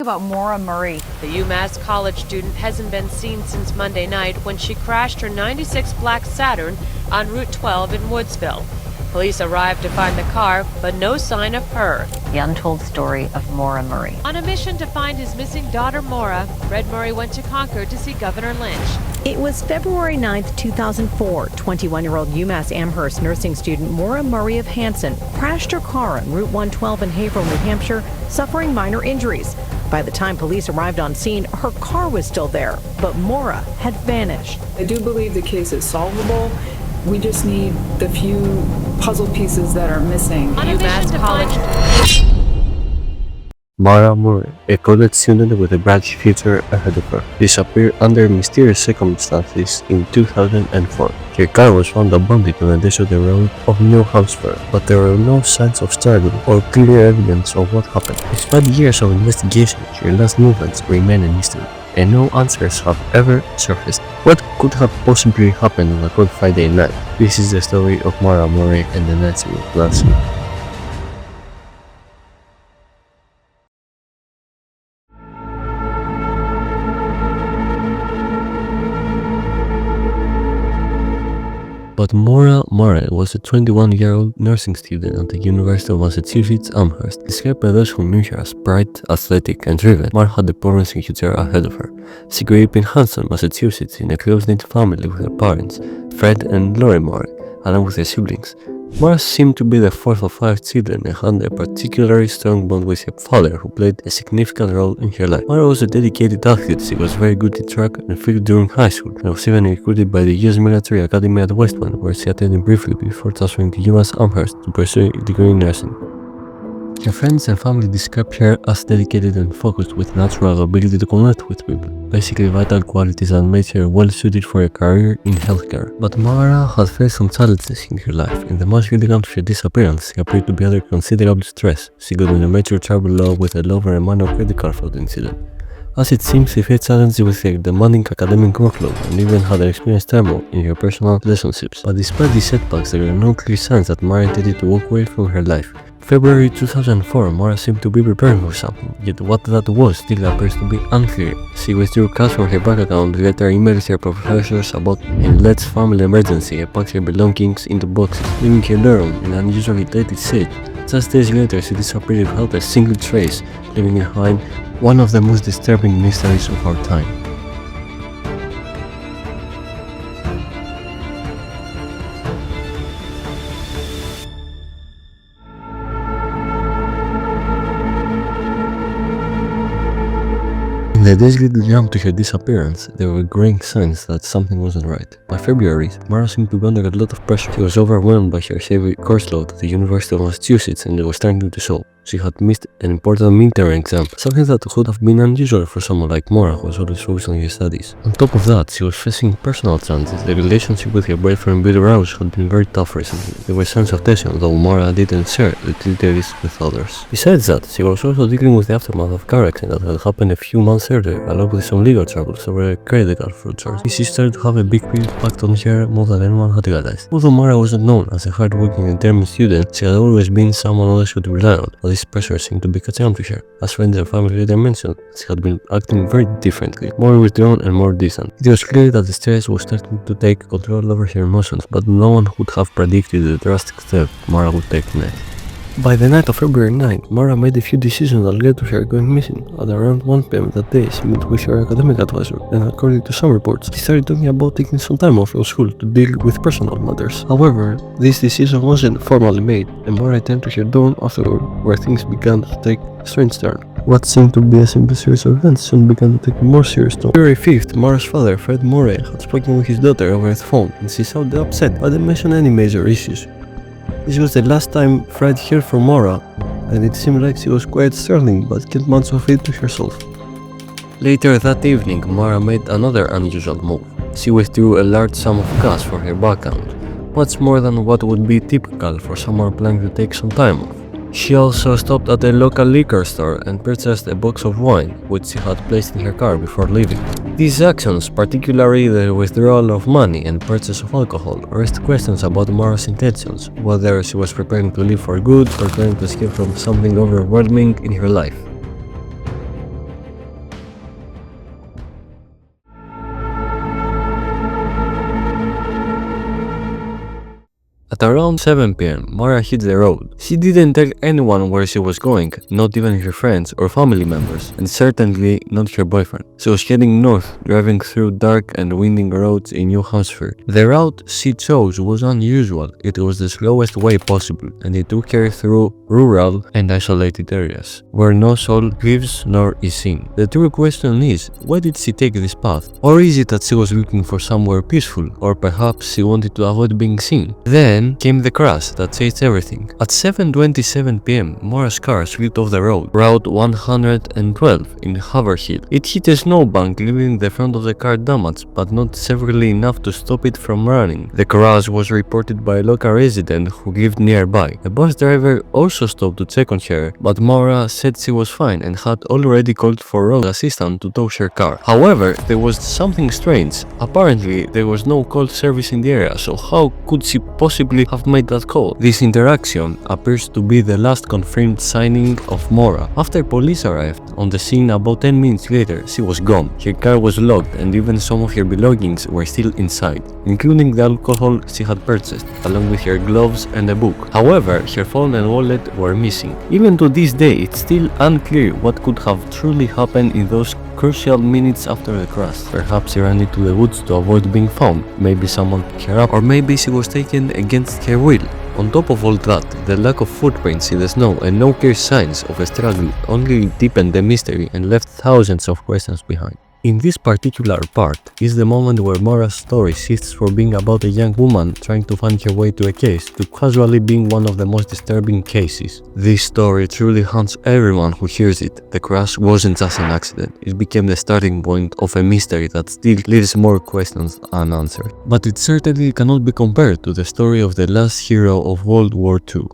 About Maura Murray. The UMass college student hasn't been seen since Monday night when she crashed her 96 black Saturn on Route 12 in Woodsville. Police arrived to find the car, but no sign of her. The untold story of Maura Murray. On a mission to find his missing daughter Maura, Fred Murray went to Concord to see Governor Lynch. It was February 9th, 2004. 21-year-old UMass Amherst nursing student Maura Murray of Hanson crashed her car on Route 112 in Haverhill, New Hampshire, suffering minor injuries. By the time police arrived on scene, her car was still there, but Maura had vanished. I do believe the case is solvable. We just need the few puzzle pieces that are missing. On a mission to find Maura Murray, a college student with a bright future ahead of her, disappeared under mysterious circumstances in 2004. Her car was found abandoned on a deserted road of New Hampshire, but there were no signs of struggle or clear evidence of what happened. Despite years of investigation, her last movements remain a mystery, and no answers have ever surfaced. What could have possibly happened on a cold Friday night? This is the story of Maura Murray and the Nazi Nazi. But Maura Murray was a 21-year-old nursing student at the University of Massachusetts Amherst. Described by those who knew her as bright, athletic, and driven, Maura had the promising future ahead of her. She grew up in Hanson, Massachusetts, in a close-knit family with her parents, Fred and Lori Murray, along with her siblings. Maura seemed to be the fourth of 5 children and had a particularly strong bond with her father, who played a significant role in her life. Maura was a dedicated athlete. She was very good at track and field during high school, and was even recruited by the U.S. Military Academy at West Point, where she attended briefly before transferring to UMass Amherst to pursue a degree in nursing. Her friends and family described her as dedicated and focused, with natural ability to connect with people, basically vital qualities that made her well suited for a career in healthcare. But Maura had faced some challenges in her life. In the months leading up to her disappearance, she appeared to be under considerable stress. She got in a major trouble with a lover and minor credit card fraud incident. As it seems, she faced challenges with her demanding academic workload and even had experienced turmoil in her personal relationships. But despite these setbacks, there were no clear signs that Maura intended to walk away from her life. February 2004, Maura seemed to be preparing for something, yet what that was still appears to be unclear. She withdrew cash from her bank account, later emailed her professors about an alleged family emergency, and packed her belongings into boxes, leaving her alone in an unusually dated state. Just days later, she disappeared without a single trace, leaving behind one of the most disturbing mysteries of our time. In the days leading up to her disappearance, there were growing signs that something wasn't right. By February, Maura seemed to be under a lot of pressure. She was overwhelmed by her heavy course load at the University of Massachusetts, and it was starting to show. She had missed an important midterm exam, something that would have been unusual for someone like Maura, who was always focused on her studies. On top of that, she was facing personal challenges. The relationship with her boyfriend Billy Rouse had been very tough recently. There were signs of tension, though Maura didn't share the details with others. Besides that, she was also dealing with the aftermath of a car accident that had happened a few months earlier, along with some legal troubles over a credit card fraud charge. This started to have a big impact on her more than anyone had realized. Although Maura wasn't known as a hard-working and determined student, she had always been someone others could rely on, but this pressure seemed to be catching up to her. As friends and family later mentioned, she had been acting very differently, more withdrawn and more distant. It was clear that the stress was starting to take control over her emotions, but no one would have predicted the drastic step Maura would take next. By the night of February 9, Maura made a few decisions that led to her going missing. At around 1 p.m. that day, she met with her academic advisor, and according to some reports, she started talking about taking some time off from school to deal with personal matters. However, this decision wasn't formally made, and Maura returned to her dorm afterward, where things began to take a strange turn. What seemed to be a simple series of events soon began to take a more serious tone. February 5th, Maura's father, Fred Murray, had spoken with his daughter over the phone, and she sounded upset, but didn't mention any major issues. This was the last time Fred heard from Maura, and it seemed like she was quite sterling but kept much of it to herself. Later that evening, Maura made another unusual move. She withdrew a large sum of cash from her bank account, much more than what would be typical for someone planning to take some time off. She also stopped at a local liquor store and purchased a box of wine, which she had placed in her car before leaving. These actions, particularly the withdrawal of money and purchase of alcohol, raised questions about Maura's intentions, whether she was preparing to leave for good or trying to escape from something overwhelming in her life. At around 7 p.m., Maura hit the road. She didn't tell anyone where she was going, not even her friends or family members, and certainly not her boyfriend. She was heading north, driving through dark and winding roads in New Hampshire. The route she chose was unusual. It was the slowest way possible, and it took her through rural and isolated areas, where no soul lives nor is seen. The true question is, why did she take this path? Or is it that she was looking for somewhere peaceful, or perhaps she wanted to avoid being seen? Then came the crash that changed everything. At 7:27 p.m., Maura's car slid off the road, Route 112 in Hampshire. It hit a snowbank, leaving the front of the car damaged, but not severely enough to stop it from running. The crash was reported by a local resident who lived nearby. A bus driver also stopped to check on her, but Maura said she was fine and had already called for road assistance to tow her car. However, there was something strange. Apparently, there was no call service in the area, so how could she possibly have made that call? This interaction appears to be the last confirmed sighting of Maura. After police arrived on the scene about 10 minutes later, she was gone. Her car was locked and even some of her belongings were still inside, including the alcohol she had purchased, along with her gloves and a book. However, her phone and wallet were missing. Even to this day, it's still unclear what could have truly happened in those crucial minutes after the crash. Perhaps she ran into the woods to avoid being found, maybe someone picked her up, or maybe she was taken against her will. On top of all that, the lack of footprints in the snow and no clear signs of a struggle only deepened the mystery and left thousands of questions behind. In this particular part is the moment where Maura's story shifts from being about a young woman trying to find her way to a case to casually being one of the most disturbing cases. This story truly haunts everyone who hears it. The crash wasn't just an accident, it became the starting point of a mystery that still leaves more questions unanswered. But it certainly cannot be compared to the story of the last hero of World War II.